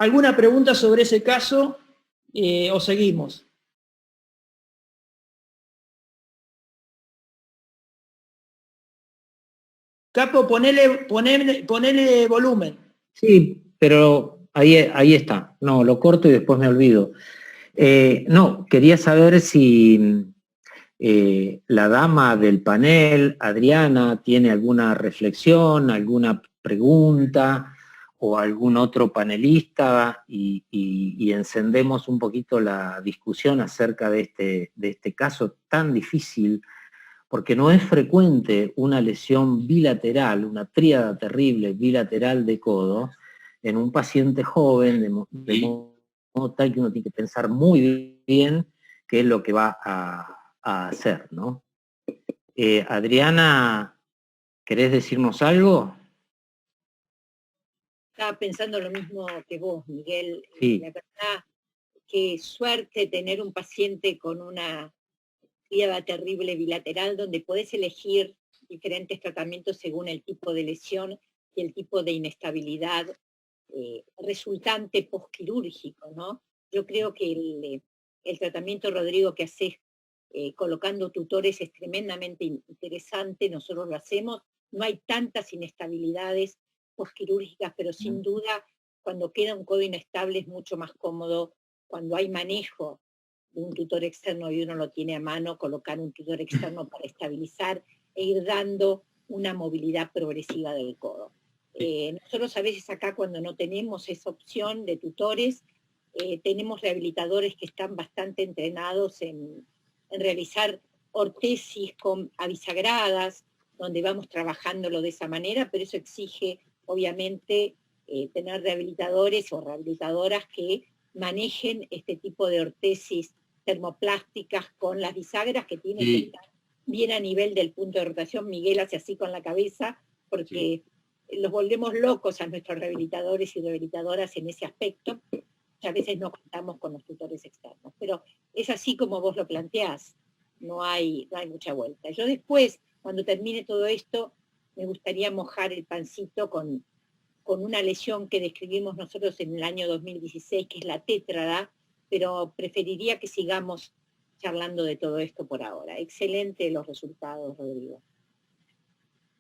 ¿Alguna pregunta sobre ese caso o seguimos? Capo, ponele volumen. Sí, pero ahí está. No, lo corto y después me olvido. No, quería saber si la dama del panel, Adriana, tiene alguna reflexión, alguna pregunta o algún otro panelista y encendemos un poquito la discusión acerca de este caso tan difícil, porque no es frecuente una lesión bilateral, una tríada terrible bilateral de codo en un paciente joven, de modo tal que uno tiene que pensar muy bien qué es lo que va a hacer, ¿no? Adriana, ¿querés decirnos algo? Estaba pensando lo mismo que vos, Miguel. Sí. La verdad, qué suerte tener un paciente con una tríada terrible bilateral donde podés elegir diferentes tratamientos según el tipo de lesión y el tipo de inestabilidad resultante postquirúrgico, ¿no? Yo creo que el tratamiento, Rodrigo, que haces colocando tutores es tremendamente interesante, nosotros lo hacemos, no hay tantas inestabilidades postquirúrgicas, pero sin duda cuando queda un codo inestable es mucho más cómodo, cuando hay manejo de un tutor externo y uno lo tiene a mano, colocar un tutor externo para estabilizar e ir dando una movilidad progresiva del codo. Nosotros a veces acá cuando no tenemos esa opción de tutores, tenemos rehabilitadores que están bastante entrenados en realizar ortesis con abisagradas, donde vamos trabajándolo de esa manera, pero eso exige obviamente tener rehabilitadores o rehabilitadoras que manejen este tipo de ortesis termoplásticas con las bisagras que tienen que estar bien a nivel del punto de rotación. Miguel hace así con la cabeza, porque los volvemos locos a nuestros rehabilitadores y rehabilitadoras en ese aspecto. A veces no contamos con los tutores externos, pero es así como vos lo planteás, no hay mucha vuelta. Yo después, cuando termine todo esto, me gustaría mojar el pancito con una lesión que describimos nosotros en el año 2016, que es la tétrada, pero preferiría que sigamos charlando de todo esto por ahora. Excelente los resultados, Rodrigo.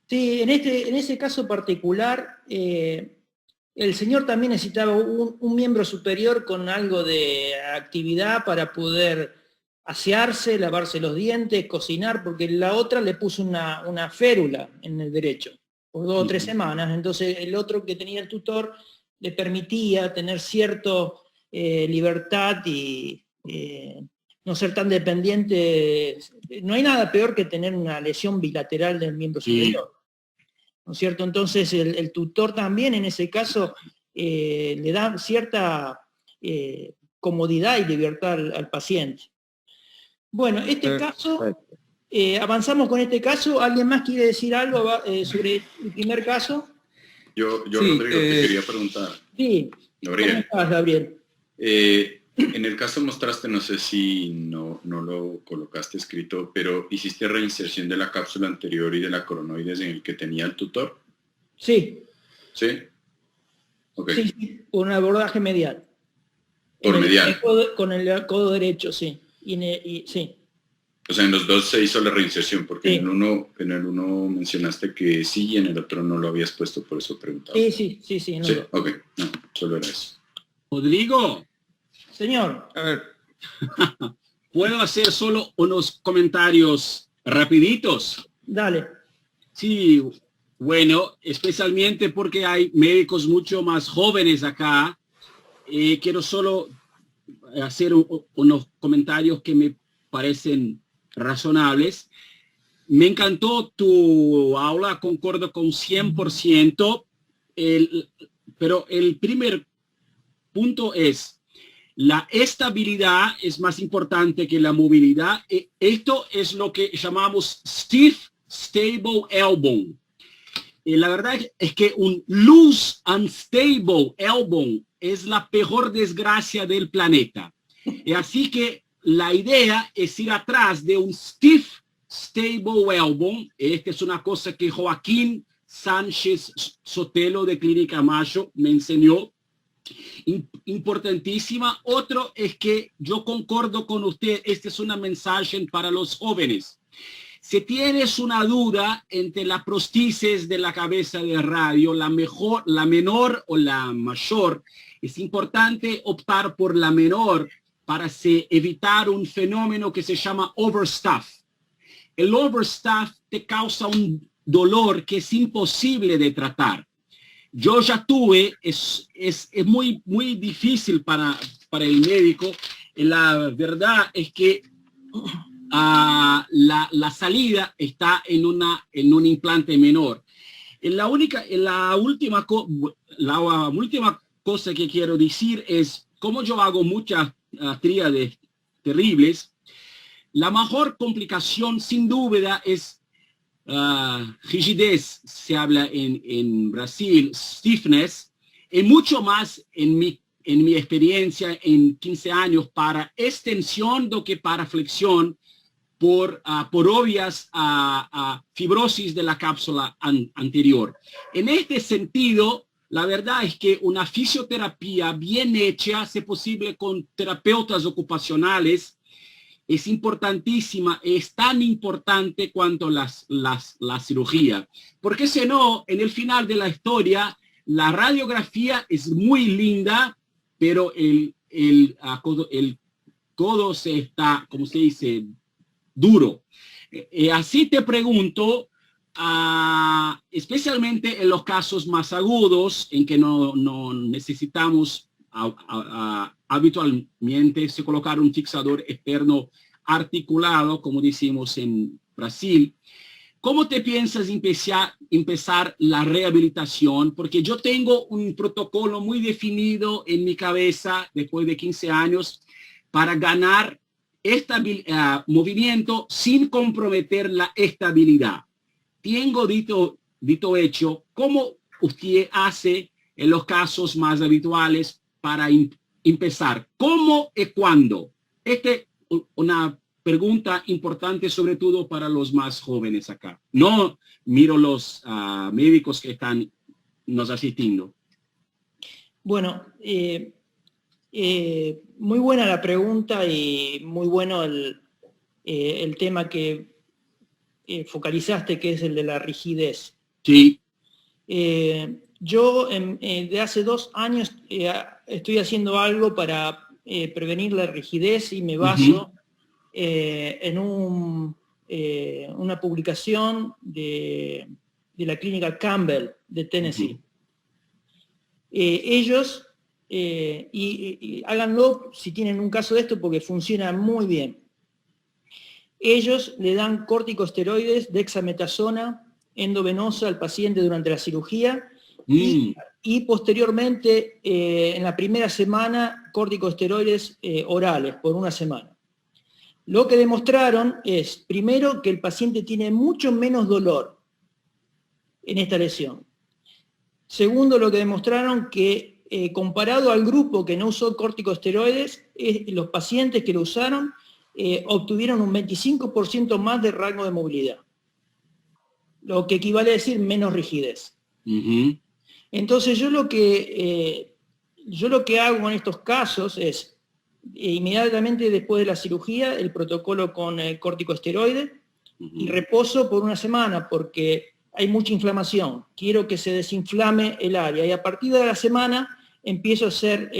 Sí, en ese caso particular, el señor también necesitaba un miembro superior con algo de actividad para poder asearse, lavarse los dientes, cocinar, porque la otra le puso una férula en el derecho por 2 o 3 semanas. Entonces el otro que tenía el tutor le permitía tener cierta libertad y no ser tan dependiente. No hay nada peor que tener una lesión bilateral del miembro superior, ¿no es cierto? Entonces el tutor también en ese caso le da cierta comodidad y libertad al paciente. Bueno, este caso, avanzamos con este caso. ¿Alguien más quiere decir algo sobre el primer caso? Yo Rodrigo, te quería preguntar. Sí, Gabriel. ¿cómo estás, Gabriel? En el caso mostraste, no sé si no lo colocaste escrito, pero hiciste reinserción de la cápsula anterior y de la coronoides en el que tenía el tutor. Sí. ¿Sí? Ok. Sí, con un abordaje medial. Por medial. Con el codo derecho, sí. Sí. O sea, en los dos se hizo la reinserción, porque sí. en el uno mencionaste que sí y en el otro no lo habías puesto, por eso preguntaba. Sí. No sí, ok. No, solo era eso. Rodrigo. Señor. A ver. ¿Puedo hacer solo unos comentarios rapiditos? Dale. Sí, bueno, especialmente porque hay médicos mucho más jóvenes acá. Quiero solo hacer unos comentarios que me parecen razonables. Me encantó tu aula, concuerdo con 100%, pero el primer punto es, la estabilidad es más importante que la movilidad. Esto es lo que llamamos stiff, stable elbow. La verdad es que un loose, unstable elbow es la peor desgracia del planeta. Así que la idea es ir atrás de un stiff, stable elbow. Esta es una cosa que Joaquín Sánchez Sotelo de Clínica Mayo me enseñó. Importantísima. Otro es que yo concordo con usted, este es un mensaje para los jóvenes. Si tienes una duda entre la prostésis de la cabeza de radio, la menor o la mayor, es importante optar por la menor para evitar un fenómeno que se llama overstuff. El overstuff te causa un dolor que es imposible de tratar. Yo ya tuve, es muy difícil para el médico. La verdad es que la salida está en un implante menor. La última cosa que quiero decir es, como yo hago muchas tríades terribles, la mejor complicación sin duda es rigidez, se habla en Brasil, stiffness, y mucho más en mi experiencia en 15 años para extensión do que para flexión por obvias fibrosis de la cápsula anterior. En este sentido, la verdad es que una fisioterapia bien hecha, si posible con terapeutas ocupacionales, es importantísima, es tan importante cuanto la cirugía. Porque si no, en el final de la historia, la radiografía es muy linda, pero el codo se está, como se dice, duro. Así te pregunto, especialmente en los casos más agudos, en que no necesitamos habitualmente se colocar un fixador externo articulado, como decimos en Brasil. ¿Cómo te piensas empezar la rehabilitación? Porque yo tengo un protocolo muy definido en mi cabeza después de 15 años para ganar movimiento sin comprometer la estabilidad. Tengo dicho hecho, ¿cómo usted hace en los casos más habituales para empezar? ¿Cómo y cuándo? Esta es una pregunta importante, sobre todo para los más jóvenes acá. No miro los médicos que están nos asistiendo. Bueno, muy buena la pregunta y muy bueno el tema que focalizaste, que es el de la rigidez. Sí. Yo de hace 2 años estoy haciendo algo para prevenir la rigidez y me baso en una publicación de la clínica Campbell de Tennessee. Ellos, y háganlo si tienen un caso de esto porque funciona muy bien. Ellos le dan corticosteroides, dexametasona endovenosa al paciente durante la cirugía y posteriormente, en la primera semana, corticosteroides orales por 1 semana. Lo que demostraron es, primero, que el paciente tiene mucho menos dolor en esta lesión. Segundo, lo que demostraron que comparado al grupo que no usó corticosteroides, los pacientes que lo usaron obtuvieron un 25% más de rango de movilidad, lo que equivale a decir menos rigidez. Entonces yo lo que hago en estos casos es, inmediatamente después de la cirugía, el protocolo con corticosteroide y reposo por 1 semana, porque hay mucha inflamación. Quiero que se desinflame el área, y a partir de la semana empiezo a hacer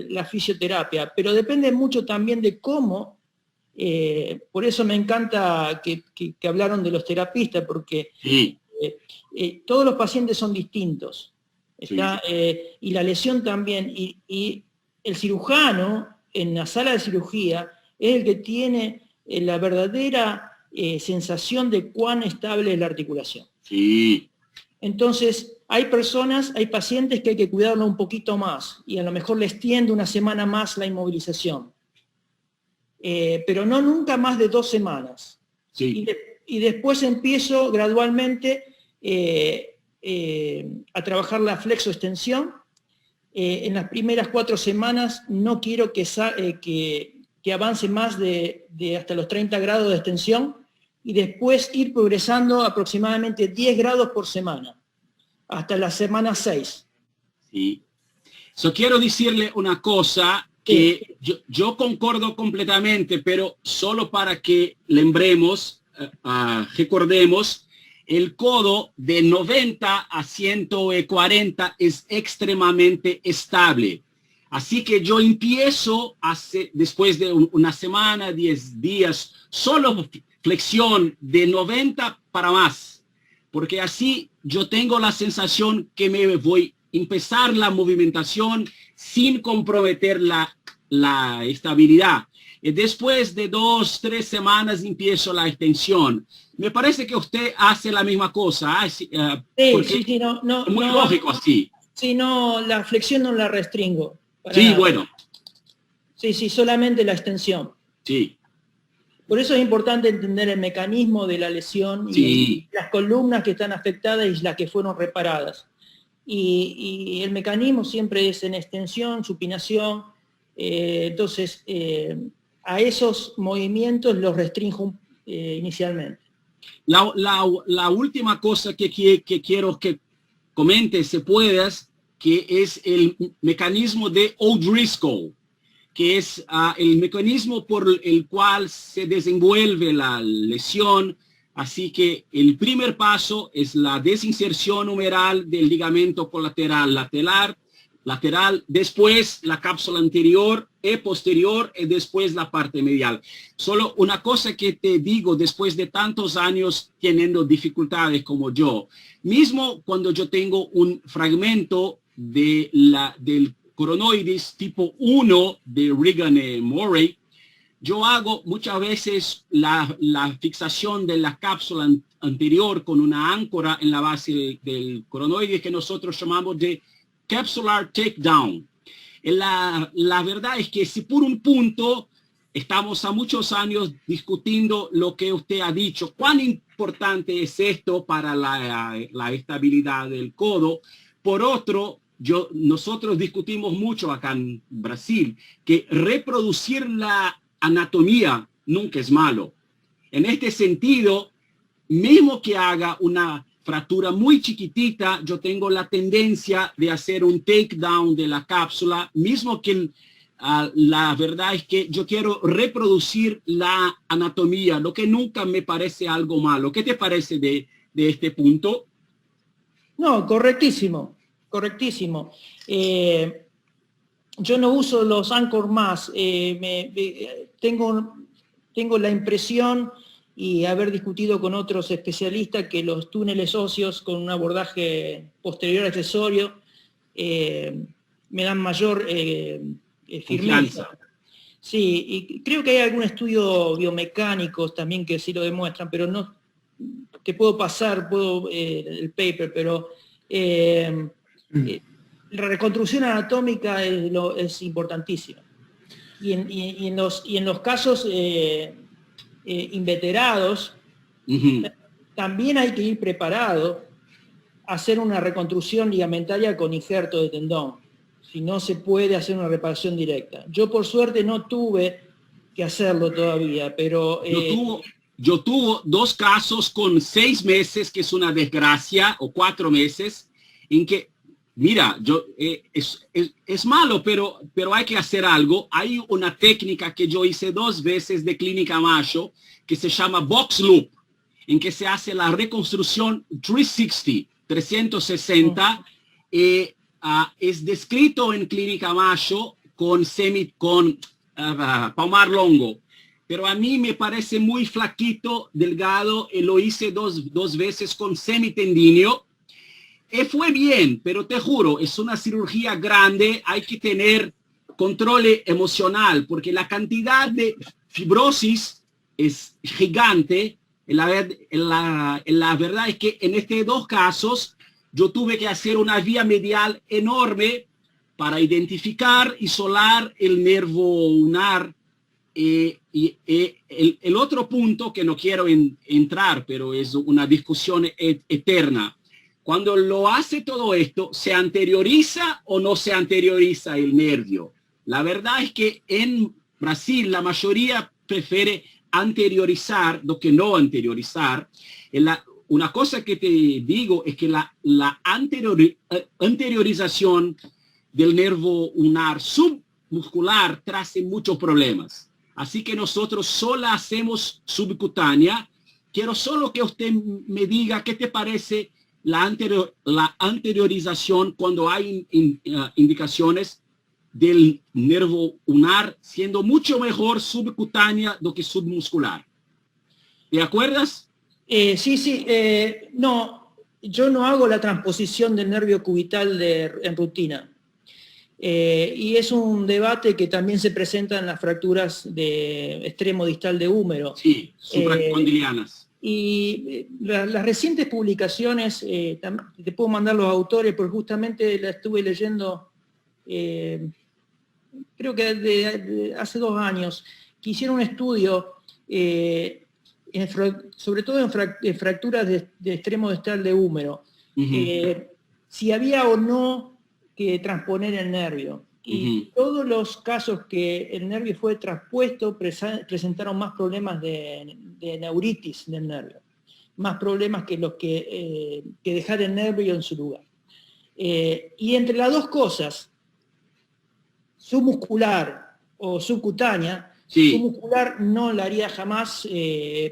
la fisioterapia, pero depende mucho también de cómo. Por eso me encanta que hablaron de los terapistas, porque todos los pacientes son distintos. Y la lesión también, y el cirujano en la sala de cirugía es el que tiene la verdadera sensación de cuán estable es la articulación. Entonces, hay pacientes que hay que cuidarlo un poquito más, y a lo mejor les tiende 1 semana más la inmovilización. Pero no nunca más de 2 semanas. Y después empiezo gradualmente a trabajar la flexoextensión. En las primeras 4 semanas no quiero que avance más de hasta los 30 grados de extensión, y después ir progresando aproximadamente 10 grados por semana, hasta la semana 6. quiero decirle una cosa que yo concordo completamente, pero solo para que lembremos, recordemos, el codo de 90 a 140 es extremadamente estable. Así que yo empiezo después de una semana, 10 días, solo flexión de 90 para más, porque así yo tengo la sensación que me voy a empezar la movimentación sin comprometer la estabilidad. Y después de 2, 3 semanas empiezo la extensión. Me parece que usted hace la misma cosa. Sí, es muy lógico así. Sí, no, la flexión no la restringo. Sí, nada. bueno. Sí, solamente la extensión. Sí. Por eso es importante entender el mecanismo de la lesión y las columnas que están afectadas y las que fueron reparadas. Y el mecanismo siempre es en extensión, supinación. Entonces, a esos movimientos los restringo inicialmente. La última cosa que quiero que comentes, se puedas, que es el mecanismo de O'Driscoll, que es el mecanismo por el cual se desenvuelve la lesión. Así que el primer paso es la desinserción humeral del ligamento colateral lateral, después la cápsula anterior y posterior y después la parte medial. Solo una cosa que te digo, después de tantos años teniendo dificultades como yo, mismo cuando yo tengo un fragmento del coronoides tipo 1 de Regan y Murray, yo hago muchas veces la fixación de la cápsula anterior con una áncora en la base del coronoide que nosotros llamamos de capsular takedown. La verdad es que si por un punto estamos a muchos años discutiendo lo que usted ha dicho, cuán importante es esto para la estabilidad del codo. Por otro, nosotros discutimos mucho acá en Brasil que reproducir la anatomía nunca es malo. En este sentido, mismo que haga una fractura muy chiquitita, yo tengo la tendencia de hacer un takedown de la cápsula, mismo que la verdad es que yo quiero reproducir la anatomía, lo que nunca me parece algo malo. ¿Qué te parece de este punto? No, correctísimo, correctísimo. Yo no uso los Anchor más, tengo la impresión y haber discutido con otros especialistas que los túneles óseos con un abordaje posterior accesorio me dan mayor firmeza. Sí, y creo que hay algún estudio biomecánico también que sí lo demuestran, pero no te puedo pasar el paper, pero la reconstrucción anatómica es importantísima. Y en los casos inveterados, también hay que ir preparado a hacer una reconstrucción ligamentaria con injerto de tendón. Si no se puede hacer una reparación directa. Yo por suerte no tuve que hacerlo todavía, pero... Yo tuve 2 casos con 6 meses, que es una desgracia, o 4 meses, en que, mira, es malo, pero hay que hacer algo. Hay una técnica que yo hice 2 veces de Clínica Mayo, que se llama Box Loop, en que se hace la reconstrucción 360, es descrito en Clínica Mayo con palmar longo. Pero a mí me parece muy flaquito, delgado, y lo hice dos veces con semitendinio. Fue bien, pero te juro, es una cirugía grande, hay que tener control emocional, porque la cantidad de fibrosis es gigante. La verdad es que en estos 2 casos, yo tuve que hacer una vía medial enorme para identificar, isolar el nervo ulnar. El otro punto que no quiero entrar, pero es una discusión eterna. Cuando lo hace todo esto, ¿se anterioriza o no se anterioriza el nervio? La verdad es que en Brasil la mayoría prefiere anteriorizar lo que no anteriorizar. Una cosa que te digo es que la anteriorización del nervio ulnar submuscular trae muchos problemas. Así que nosotros solo hacemos subcutánea. Quiero solo que usted me diga qué te parece la anteriorización cuando hay indicaciones del nervio ulnar siendo mucho mejor subcutánea do que submuscular. ¿Te acuerdas? Sí. No, yo no hago la transposición del nervio cubital en rutina. Y es un debate que también se presenta en las fracturas de extremo distal de húmero. Sí, supracondilianas. Y las recientes publicaciones, te puedo mandar los autores, porque justamente la estuve leyendo, creo que hace 2 años, que hicieron un estudio, sobre todo en fracturas de extremo distal de húmero, si había o no que transponer el nervio. Y todos los casos que el nervio fue traspuesto presentaron más problemas de neuritis del nervio, más problemas que los que dejar el nervio en su lugar. Y entre las dos cosas, submuscular o subcutánea, submuscular no la haría jamás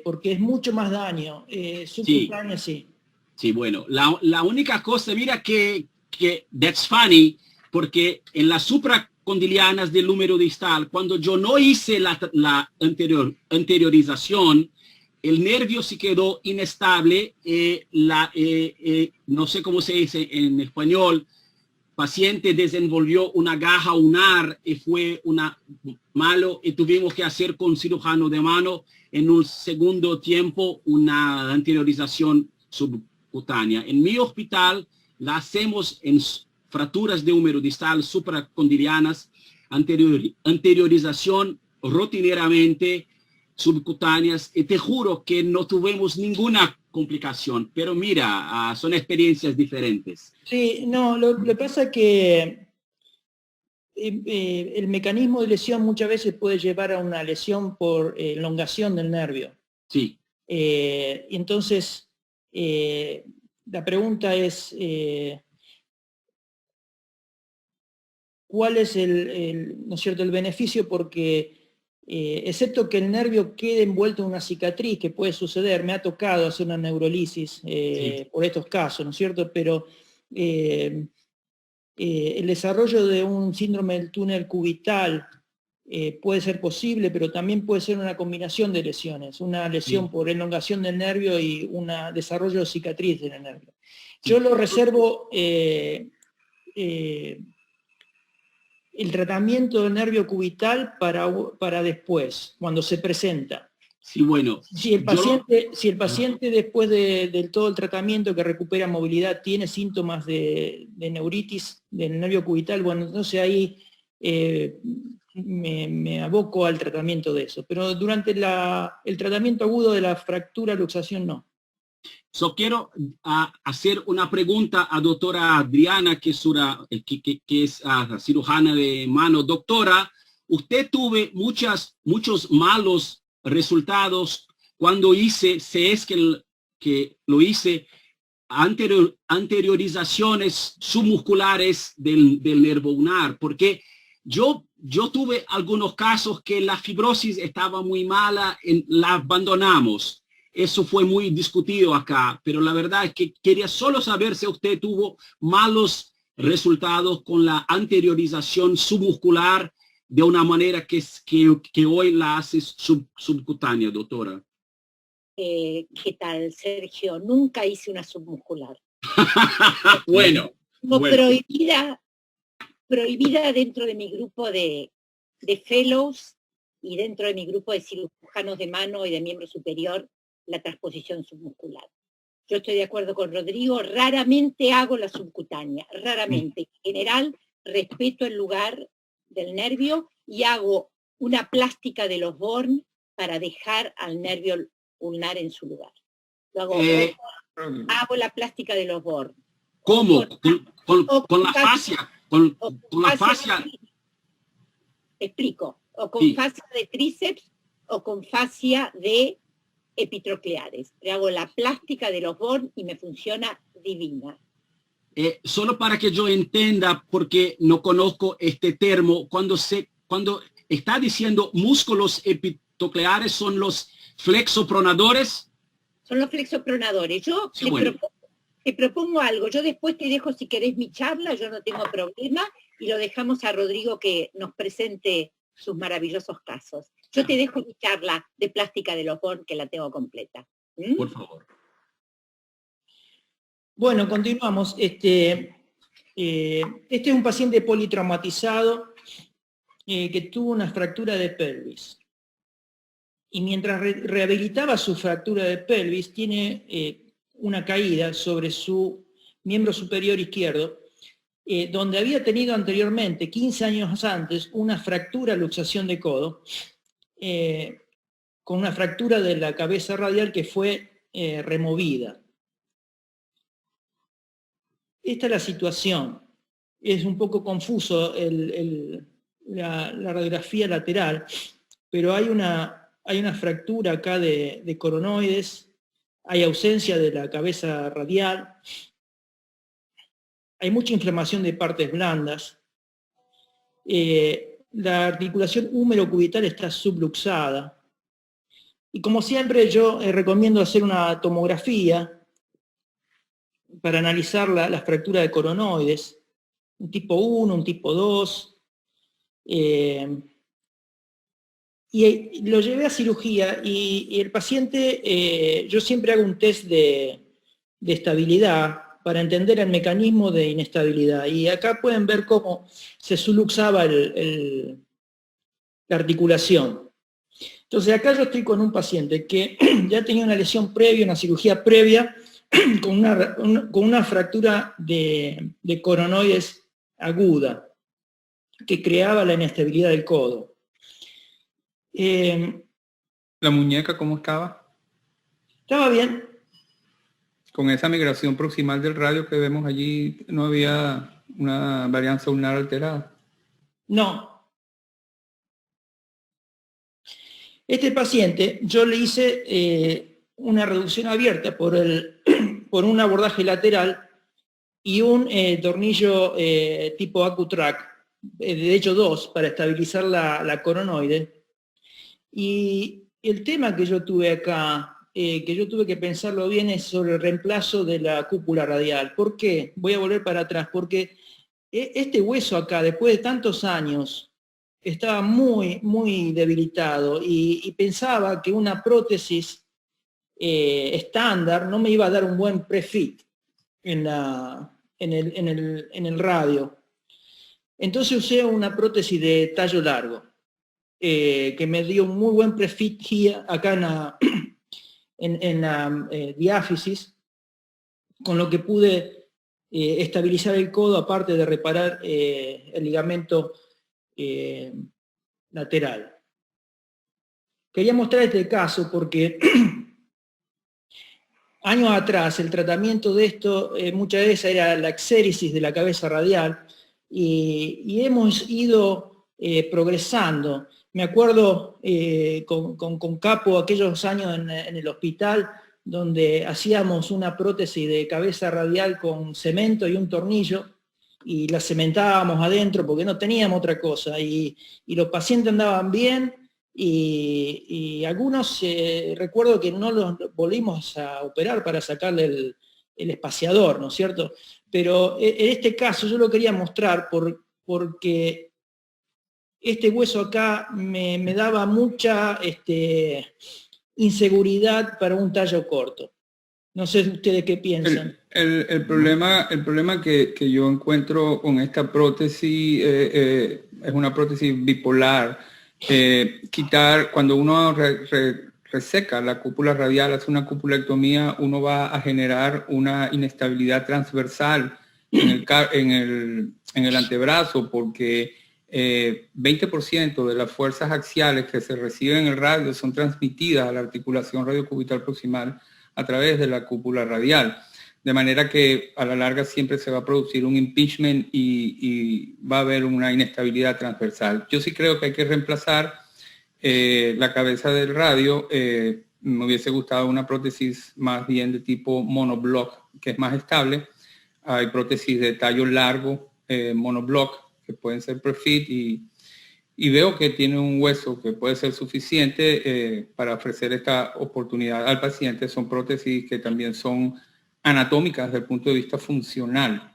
porque es mucho más daño. Subcutánea sí. Sí, bueno, la única cosa, mira que that's funny, porque en las supracondilianas del húmero distal, cuando yo no hice la anteriorización, el nervio se quedó inestable, no sé cómo se dice en español, paciente desenvolvió una gaja ulnar y fue malo y tuvimos que hacer con cirujano de mano en un segundo tiempo una anteriorización subcutánea. En mi hospital la hacemos en fracturas de húmero distal supracondilianas, anteriorización rutineramente subcutáneas, y te juro que no tuvimos ninguna complicación, pero mira, son experiencias diferentes. Sí, no, lo que pasa es que el mecanismo de lesión muchas veces puede llevar a una lesión por elongación del nervio. Sí. Entonces, la pregunta es, ¿cuál es ¿no es cierto?, el beneficio? Porque excepto que el nervio quede envuelto en una cicatriz, que puede suceder, me ha tocado hacer una neurolisis por estos casos, ¿no es cierto? Pero el desarrollo de un síndrome del túnel cubital puede ser posible, pero también puede ser una combinación de lesiones, una lesión por elongación del nervio y un desarrollo de cicatriz en el nervio. Yo lo reservo el tratamiento del nervio cubital para después, cuando se presenta. Sí, bueno. Si el paciente después de todo el tratamiento que recupera movilidad tiene síntomas de neuritis del nervio cubital, bueno, entonces ahí me aboco al tratamiento de eso. Pero durante el tratamiento agudo de la fractura luxación no. Quiero hacer una pregunta a doctora Adriana, que es cirujana de mano. Doctora, usted tuvo muchos malos resultados cuando hice, si es que lo hice, anteriorizaciones submusculares del nervio ulnar, porque yo tuve algunos casos que la fibrosis estaba muy mala, la abandonamos. Eso fue muy discutido acá, pero la verdad es que quería solo saber si usted tuvo malos resultados con la anteriorización submuscular de una manera que hoy la hace subcutánea, doctora. ¿Qué tal, Sergio? Nunca hice una submuscular. Bueno. Prohibida dentro de mi grupo de fellows y dentro de mi grupo de cirujanos de mano y de miembro superior, la transposición submuscular. Yo estoy de acuerdo con Rodrigo, raramente hago la subcutánea, raramente. En general, respeto el lugar del nervio y hago una plástica de los Born para dejar al nervio ulnar en su lugar. Lo hago la plástica de los Born. ¿Cómo? ¿Con la fascia? ¿Con la fascia? Te explico. O con fascia de tríceps o con fascia de epitrocleares. Le hago la plástica de los Born y me funciona divina. Solo para que yo entienda, porque no conozco este término, cuando está diciendo músculos epitocleares son los flexopronadores. Son los flexopronadores. Yo Sí, bueno. te propongo algo. Yo después te dejo, si querés, mi charla, yo no tengo problema, y lo dejamos a Rodrigo que nos presente sus maravillosos casos. Yo te dejo mi charla de plástica de los Born, que la tengo completa. Por favor. Bueno, continuamos. Este es un paciente politraumatizado que tuvo una fractura de pelvis. Y mientras rehabilitaba su fractura de pelvis, tiene una caída sobre su miembro superior izquierdo, donde había tenido anteriormente, 15 años antes, una fractura, luxación de codo, con una fractura de la cabeza radial que fue removida. Esta es la situación. Es un poco confuso la radiografía lateral, pero hay una fractura acá de coronoides, hay ausencia de la cabeza radial, hay mucha inflamación de partes blandas, la articulación húmero-cubital está subluxada, y como siempre yo recomiendo hacer una tomografía para analizar la fractura de coronoides, un tipo 1, un tipo 2, y lo llevé a cirugía y el paciente, yo siempre hago un test de estabilidad para entender el mecanismo de inestabilidad. Y acá pueden ver cómo se subluxaba la articulación. Entonces acá yo estoy con un paciente que ya tenía una lesión previa, una cirugía previa, con una fractura de coronoides aguda, que creaba la inestabilidad del codo. ¿La muñeca cómo estaba? Estaba bien. Con esa migración proximal del radio que vemos allí, ¿no había una varianza ulnar alterada? No. Este paciente, yo le hice una reducción abierta por un abordaje lateral y un tornillo tipo AcuTrack, de hecho 2, para estabilizar la coronoide. Y el tema que yo tuve acá, que yo tuve que pensarlo bien, es sobre el reemplazo de la cúpula radial. ¿Por qué? Voy a volver para atrás, porque este hueso acá, después de tantos años, estaba muy, muy debilitado y pensaba que una prótesis estándar no me iba a dar un buen prefit en el radio. Entonces usé una prótesis de tallo largo, que me dio un muy buen prefit acá en la diáfisis, con lo que pude estabilizar el codo, aparte de reparar el ligamento lateral. Quería mostrar este caso porque años atrás el tratamiento de esto muchas veces era la exéresis de la cabeza radial y hemos ido progresando. Me acuerdo con Capo aquellos años en el hospital donde hacíamos una prótesis de cabeza radial con cemento y un tornillo y la cementábamos adentro porque no teníamos otra cosa y los pacientes andaban bien y algunos recuerdo que no los volvimos a operar para sacarle el espaciador, ¿no es cierto? Pero en este caso yo lo quería mostrar porque este hueso acá me daba mucha inseguridad para un tallo corto. No sé ustedes qué piensan. El problema que yo encuentro con esta prótesis es una prótesis bipolar. Cuando uno reseca la cúpula radial, hace una cupulectomía, uno va a generar una inestabilidad transversal en el antebrazo, porque 20% de las fuerzas axiales que se reciben en el radio son transmitidas a la articulación radiocubital proximal a través de la cúpula radial. De manera que a la larga siempre se va a producir un impingement y va a haber una inestabilidad transversal. Yo sí creo que hay que reemplazar la cabeza del radio. Me hubiese gustado una prótesis más bien de tipo monoblock, que es más estable. hay prótesis de tallo largo, monoblock, que pueden ser prefit, y veo que tiene un hueso que puede ser suficiente para ofrecer esta oportunidad al paciente. Son prótesis que también son anatómicas desde el punto de vista funcional.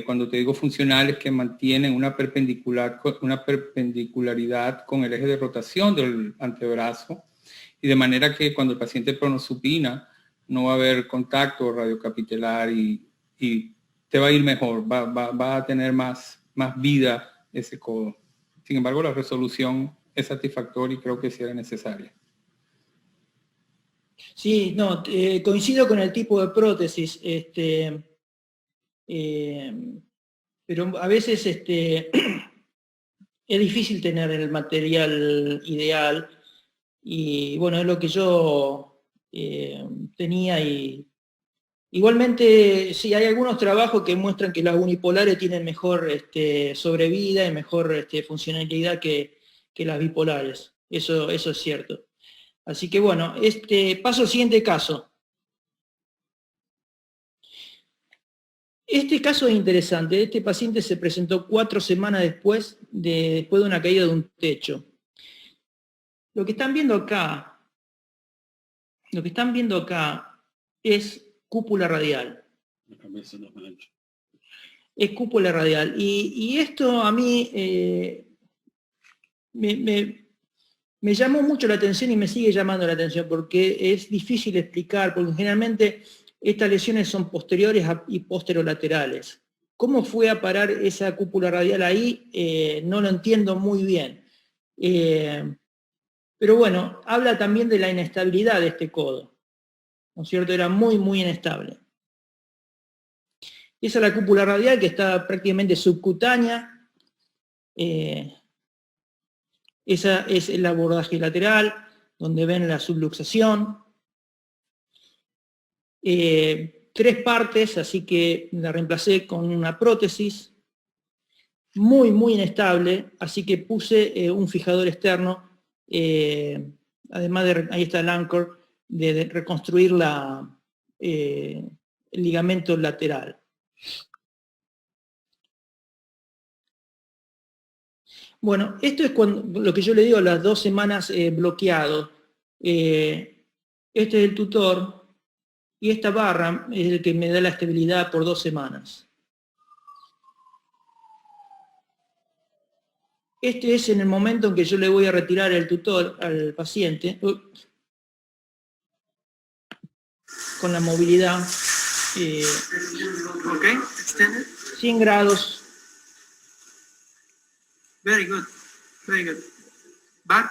Cuando te digo funcional es que mantienen una perpendicularidad con el eje de rotación del antebrazo, y de manera que cuando el paciente pronosupina no va a haber contacto radiocapitelar y te va a ir mejor, va a tener más vida ese codo. Sin embargo, la resolución es satisfactoria y creo que sí era necesaria. Sí, no, coincido con el tipo de prótesis, pero a veces es difícil tener el material ideal, y bueno, es lo que yo tenía. Y igualmente sí, hay algunos trabajos que muestran que las unipolares tienen mejor sobrevida y mejor funcionalidad que las bipolares. Eso es cierto. Así que bueno, paso al siguiente caso. Este caso es interesante. Este paciente se presentó 4 semanas después de una caída de un techo. Lo que están viendo acá es cúpula radial. Es cúpula radial. Y esto a mí me llamó mucho la atención y me sigue llamando la atención, porque es difícil explicar, porque generalmente estas lesiones son posteriores y posterolaterales. ¿Cómo fue a parar esa cúpula radial ahí? No lo entiendo muy bien. Pero bueno, habla también de la inestabilidad de este codo, ¿no es cierto? Era muy, muy inestable. Esa es la cúpula radial, que está prácticamente subcutánea. Esa es el abordaje lateral, donde ven la subluxación. 3 partes, así que la reemplacé con una prótesis. Muy, muy inestable, así que puse un fijador externo. Además ahí está el anchor, de reconstruir el ligamento lateral. Bueno, esto es lo que yo le digo, las 2 semanas bloqueado. Este es el tutor, y esta barra es el que me da la estabilidad por 2 semanas. Este es en el momento en que yo le voy a retirar el tutor al paciente, con la movilidad 100 grados. Very good. Back.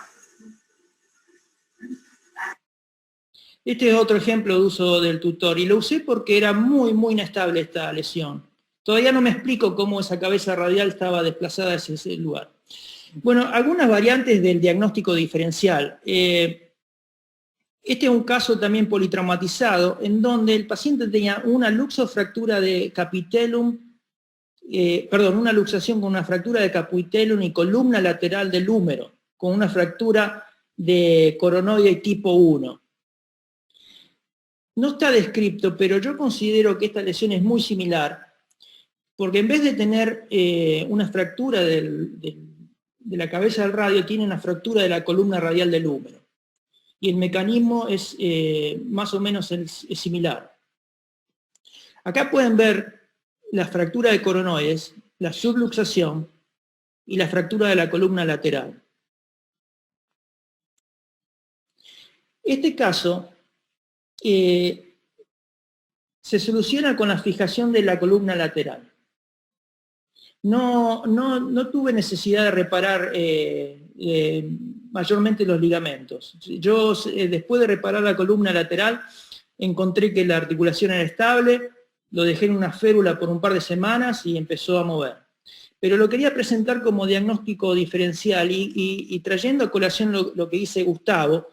Este es otro ejemplo de uso del tutor, y lo usé porque era muy, muy inestable esta lesión. Todavía no me explico cómo esa cabeza radial estaba desplazada hacia ese lugar. Bueno, algunas variantes del diagnóstico diferencial. Este es un caso también politraumatizado, en donde el paciente tenía una luxofractura de capitellum, una luxación con una fractura de capitellum y columna lateral del húmero, con una fractura de coronoide tipo 1. No está descrito, pero yo considero que esta lesión es muy similar, porque en vez de tener una fractura de la cabeza del radio, tiene una fractura de la columna radial del húmero. Y el mecanismo es más o menos similar. Acá pueden ver la fractura de coronoides, la subluxación y la fractura de la columna lateral. Este caso se soluciona con la fijación de la columna lateral. No tuve necesidad de reparar mayormente los ligamentos. Yo, después de reparar la columna lateral, encontré que la articulación era estable, lo dejé en una férula por un par de semanas y empezó a mover. Pero lo quería presentar como diagnóstico diferencial y trayendo a colación lo que dice Gustavo,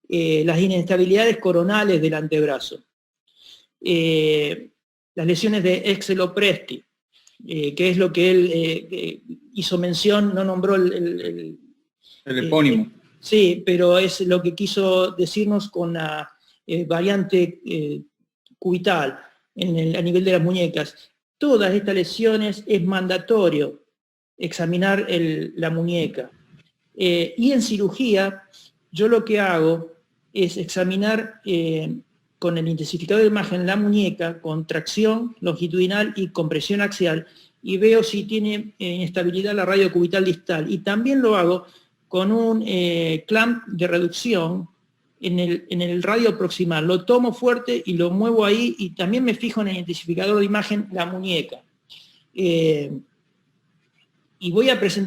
las inestabilidades coronales del antebrazo. Las lesiones de Exelopresti, que es lo que él hizo mención, no nombró el epónimo. Sí, pero es lo que quiso decirnos con la variante cubital a nivel de las muñecas. todas estas lesiones es mandatorio examinar la muñeca. Y en cirugía, yo lo que hago es examinar con el intensificador de imagen la muñeca con tracción longitudinal y compresión axial, y veo si tiene inestabilidad la radio cubital distal. Y también lo hago con un clamp de reducción en el radio proximal. Lo tomo fuerte y lo muevo ahí, y también me fijo en el intensificador de imagen la muñeca. Y voy a presentar